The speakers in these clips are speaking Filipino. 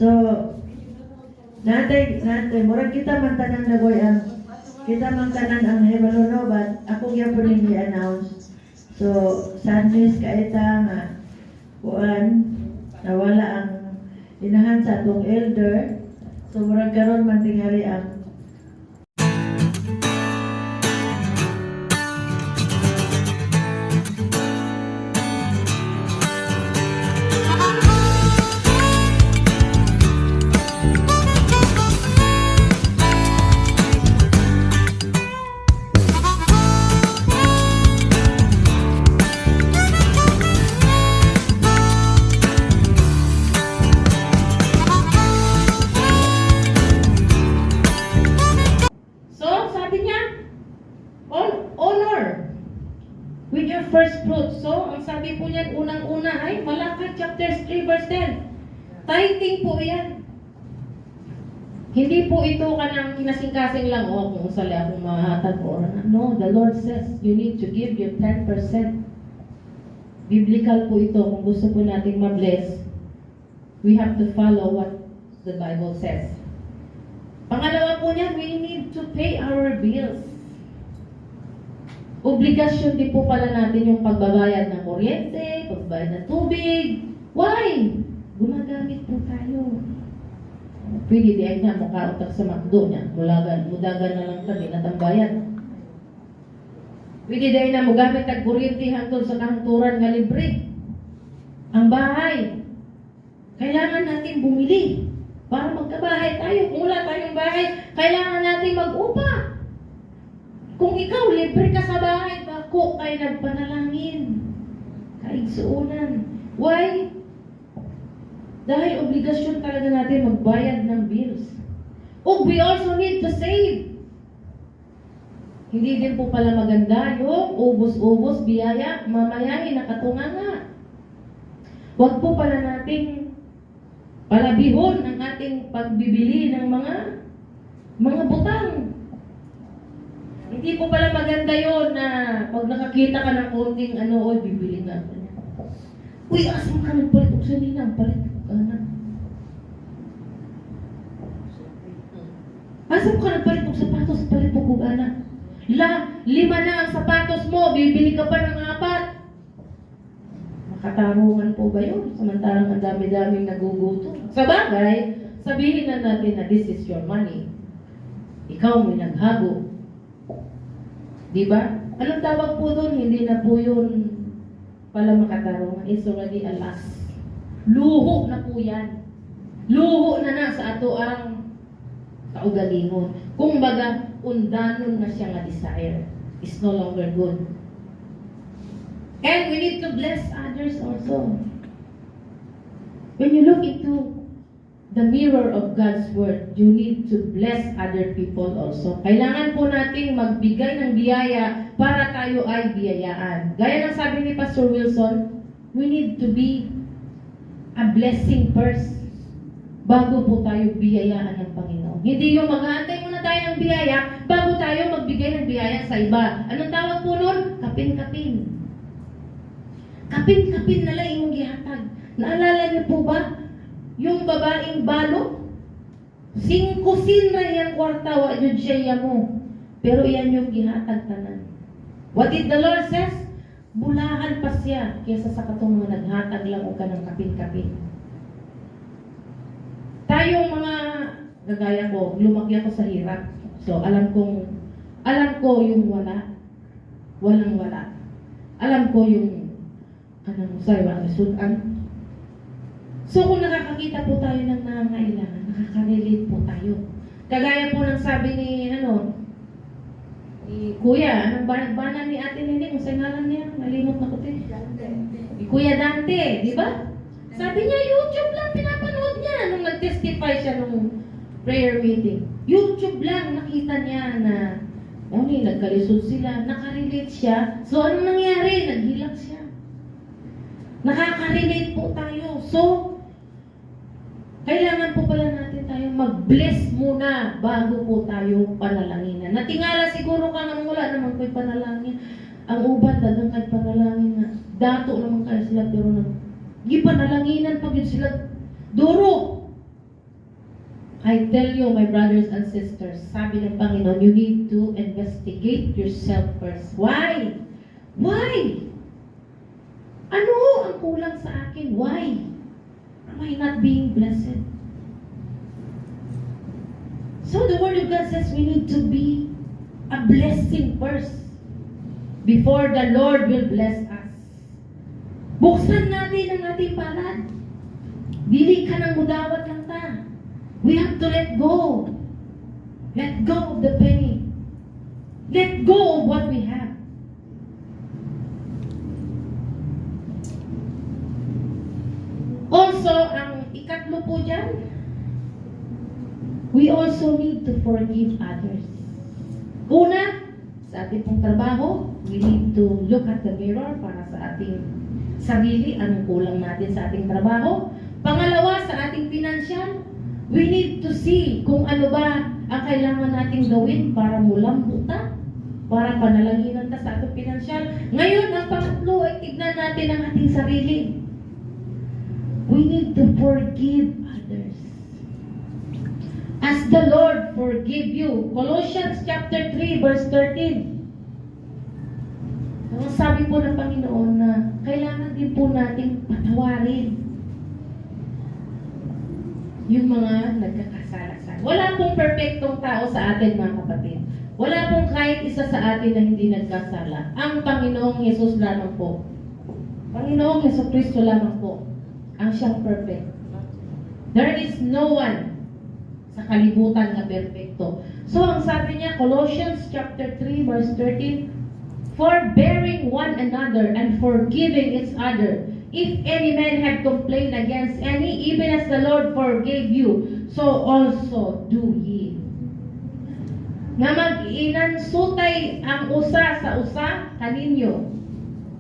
So, natay, murag kita man tanan na boy ang kita man tanan ang Hebalono, but ako gyud po ning i-announce. So, Sundays kaita nga kuan nawala ang inahan sa atong elder. So, murag karon man tingali ang with your first fruit. So, ang sabi po niyan, unang-una ay Malakad chapter 3 verse 10. Tithing po yan. Hindi po ito kanang kinasing-kasing lang, kung sali akong mahatag o no, the Lord says, you need to give your 10%. Biblical po ito. Kung gusto po nating ma-bless, we have to follow what the Bible says. Pangalawa po niyan, we need to pay our bills. Obligasyon din po pala natin yung pagbabayad ng kuryente, pagbabayad ng tubig. Why? Gumagamit po tayo. Pwede di ay na makautak sa McDo niya. Mudagan na lang kami natambayan. Pwede di ay na mugamit ang kuryente hangtod sa kahanturan nga libre. Ang bahay. Kailangan natin bumili para magkabahay tayo. Kung wala tayong bahay, kailangan natin mag-upa. Kung ikaw, libre ka sa bahay, bako kay nagpanalangin. Kaigsuunan. Why? Dahil obligasyon talaga natin magbayad ng bills. Oh, we also need to save. Hindi din po pala maganda yung ubos-ubos, biyaya, mamayahin, nakatunganga. Huwag po pala nating palabihon ang ating pagbibili ng mga butang. Hindi po pala maganda yon na pag nakakita ka ng konting bibili nga ako niya. Uy, asam ka nagpalit og saninang, palit ko ka na. Asam ka nagpalit og sapatos, palit ko ka na. 5 na ang sapatos mo, bibili ka pa ng 4. Makatarungan po ba yun? Samantalang ang dami-daming nagugutom. Sa bagay, sabihin na natin na this is your money. Ikaw may naghago. Diba? Anong tawag po doon? Hindi na po yun pala makatarungan. It's already a loss. Luho na po yan. Luho na sa ato ang kaugalingon. Kung baga, undanon na siya nga desire. It's no longer good. And we need to bless others also. When you look into the mirror of God's Word, you need to bless other people also. Kailangan po nating magbigay ng biyaya para tayo ay biyayaan. Gaya ng sabi ni Pastor Wilson, we need to be a blessing first bago po tayo biyayaan ng Panginoon. Hindi yung mag-aantay muna tayo ng biyaya bago tayo magbigay ng biyaya sa iba. Anong tawag po nun? Kapin-kapin. Kapin-kapin na lang yung gihatag. Naalala niyo po ba? Yung babaeng balo, 5 sinra yung kwarta, wa yun siya mo. Pero yan yung gihatag tanan. What did the Lord says? Bulahan pa siya kaysa sa katong mga naghatag lang o ka ng kapin-kapin. Tayong mga, gagaya ko, lumaki ako sa hirap. So, alam ko yung walang wala. Alam ko yung, sudan. So kung nakakakita po tayo ng nangangailangan, nakaka-relate po tayo. Kagaya po ng sabi ni Kuya, anong banan ni Ate Nene, kung sa ngalan niya, nalimot na ko ni Kuya Dante, di ba? Sabi niya, YouTube lang pinapanood niya nung nag-testify siya nung prayer meeting. YouTube lang, nakita niya na nagkalisod sila, nakarelate siya. So anong nangyari? Naghilak siya. Nakaka-relate po tayo. So, kailangan po pala natin tayong mag-bless muna bago po tayo panalanginan. Natingala siguro ka nang wala naman ko'y panalangin. Ang uban, dagang kay panalangin na. Dato naman kayo sila, pero gipanalanginan pag yun sila. Duro! I tell you, my brothers and sisters, sabi ng Panginoon, you need to investigate yourself first. Why? Why? Ano ang kulang sa akin? Why? Am I not being blessed? So the Word of God says we need to be a blessing first before the Lord will bless us. Buksan natin ang ating palad. Dili ka ng mudawat lang ta. We have to let go. Let go of the penny. Let go of what we have. Also, ang ikatlo po dyan, we also need to forgive others. Una, sa ating pong trabaho, we need to look at the mirror para sa ating sarili, anong kulang natin sa ating trabaho. Pangalawa, sa ating financial, we need to see kung ano ba ang kailangan nating gawin para mulang buta, para panalaginan ta sa ating financial. Ngayon, ang pangatlo ay tignan natin ang ating sarili. We need to forgive others. As the Lord forgive you. Colossians chapter 3 verse 13. Ang sabi po ng Panginoon na kailangan din po nating patawarin yung mga nagkakasala. Wala pong perfectong tao sa atin, mga kapatid. Wala pong kahit isa sa atin na hindi nagkasala. Ang Panginoong Yesus lamang po. Panginoong Yesus Kristo lamang po ang siyang perfect. There is no one sa kalibutan na perfecto. So, ang sabi niya, Colossians chapter 3 verse 13, forbearing one another and forgiving each other. If any man have complained against any, even as the Lord forgave you, so also do ye. Nga mag-inansutay ang usa sa usa kaninyo.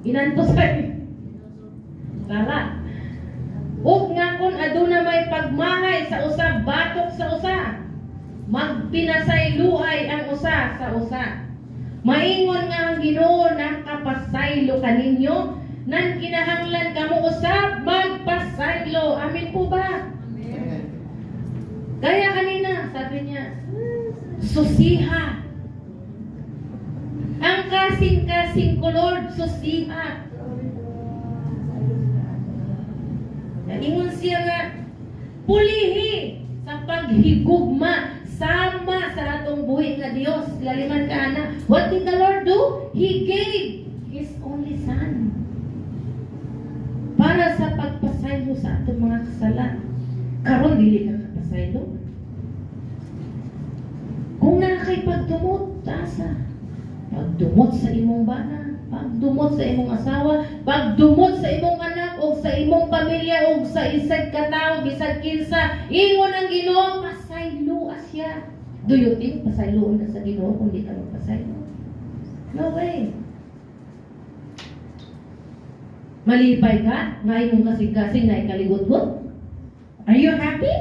Inantusay. Tara. Ug nga kung aduna may pagmahay sa usa, batok sa usa. Magpinasayloay ang usa sa usa. Maingon nga ang Ginoo nang kapasaylo kaninyo, nan kinahanglan kamo usab magpasaylo. Amin po ba? Amen. Kaya kanina, sabi niya, susiha. Ang kasing-kasing ko, Lord, susiha. Ingon siya nga, pulihi sa paghigugma sama sa atong buhi nga Dios. Laliman ka na. What did the Lord do? He gave His only Son para sa pagpasaylo sa atong mga kasalan. Karon dili ka kapasaylo. Kung na kay pagdumot, asa? Pagdumot sa imong bana, pagdumot sa imong asawa, pagdumot sa imong anak o sa imong pamilya o sa isag katao, bisag kinsa, ingon ang Ginoo, pasaylo asya. Do you think pasayloon na sa Ginoo kung di ka magpasaylo? No way. Malipay ka? Ngayon mong kasing-kasing na ikaligot-got? Are you happy?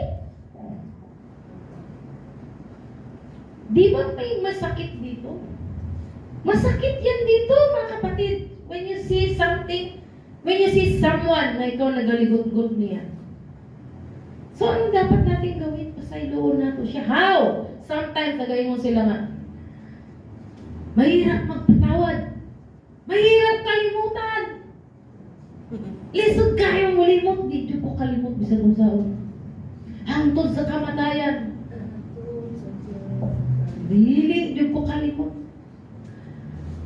Di ba may masakit dito? Masakit yan dito, mga kapatid. When you see something, when you see someone na ikaw nagaligot-got niya. So, ano dapat natin gawin? Pasayloon nato siya. How? Sometimes, nagayon mo sila nga. Mahirap magpatawad. Mahirap kalimutan. Lisod kayo mo limot. Di ko kalimot bisag kung saan. Hangtod sa kamatayan. Dili, di ko kalimot.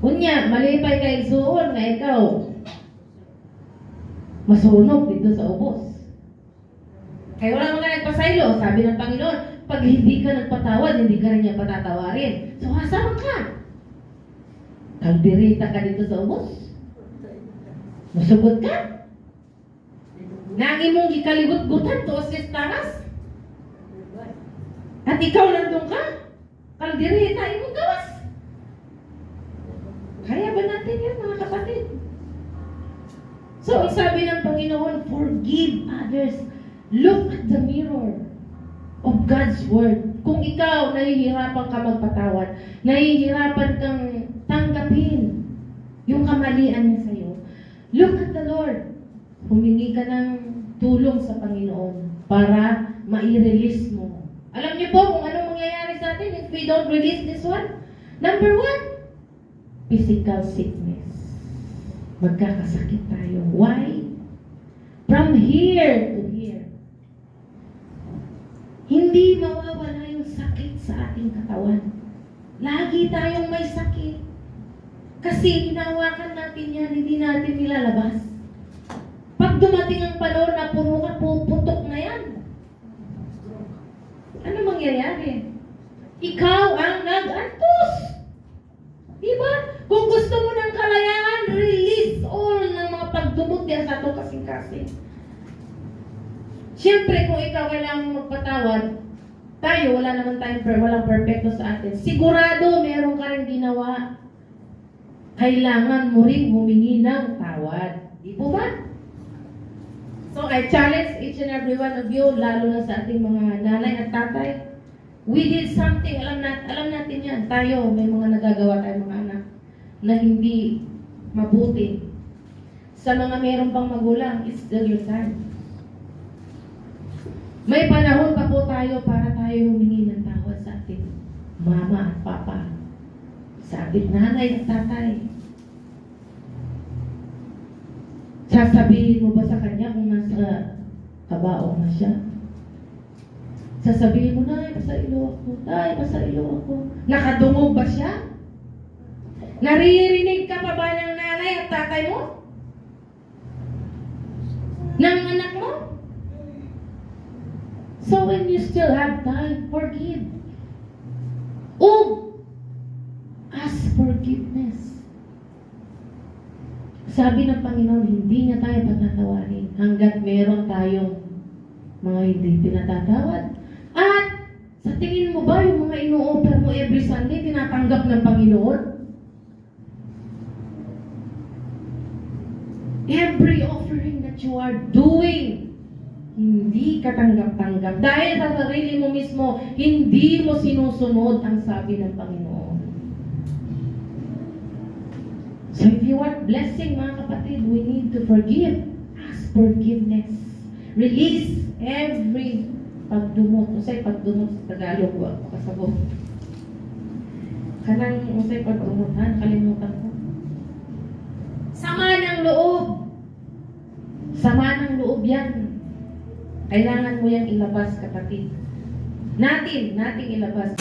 Unya, malipay kay suon nga ikaw. Masunog dito sa ubos. Kaya wala mga nagpasaylo. Sabi ng Panginoon, pag hindi ka nagpatawad, hindi ka rin niya patatawarin. So, asama ka. Kalderita ka dito sa ubos. Masugod ka. Nangi mong ikaligot-gutan to sa taras. At ikaw nandun ka. Kalderita, imong gawas. Kaya ba natin yan, mga kapatid? So, sabi ng Panginoon, forgive others. Look at the mirror of God's Word. Kung ikaw, nahihirapan ka magpatawad, nahihirapan kang tanggapin yung kamalian niya sa'yo, look at the Lord. Humingi ka ng tulong sa Panginoon para ma-release mo Alam niyo po kung anong mangyayari sa atin if we don't release this one? Number one, physical sickness. Magkakasakit tayo. Why? From here to here. Hindi mawawala yung sakit sa ating katawan. Lagi tayong may sakit. Kasi hinawakan natin yan, hindi natin nilalabas. Pag dumating ang panahon na puro ka, puputok na yan. Ano mangyayari? Ikaw ang nag-antos. Diba? Kung gusto mo ng kalayaan, release all ng mga pagdumot yan sa ito kasing-kasing. Siyempre, kung ikaw kailangan magpatawad, tayo, wala naman tayong walang perfecto sa atin. Sigurado, meron ka rin ginawa. Kailangan mo rin humingi ng tawad. Di po ba? So, I challenge each and every one of you, lalo na sa ating mga nanay at tatay. We did something, alam natin yan. Tayo, may mga nagagawa tayong mga anak na hindi mabuti. Sa mga meron pang magulang, it's still your time. May panahon pa po tayo para tayo humingi ng tawad sa ating mama at papa. Sa ating nanay at tatay. Sasabihin mo ba sa kanya kung nasa kabaong na siya? Sasabihin mo, Nay, pasailo ako. Nay, pasailo ako. Nakadungog ba siya? Naririnig ka pa ba ng nanay at tatay mo? Ng anak mo? So when you still have time, forgive. Oh, ask forgiveness. Sabi ng Panginoon, hindi niya tayo patatawarin hanggat meron tayong mga hindi pinatatawad. At sa tingin mo ba yung mga ino-offer mo every Sunday, tinatanggap ng Panginoon? Every offering that you are doing, hindi ka tanggap-tanggap. Dahil sa sarili mo mismo, hindi mo sinusunod ang sabi ng Panginoon. So if you want blessing, mga kapatid, we need to forgive. Ask forgiveness. Release every pagdumot. Usay pagdumot sa Tagalog, wag kasabot. Kanang usay pagdumutan, kalimutan ko. Sama ng loob. Sama ng loob yan. Kailangan mo yan ilabas, kapatid. Natin ilabas.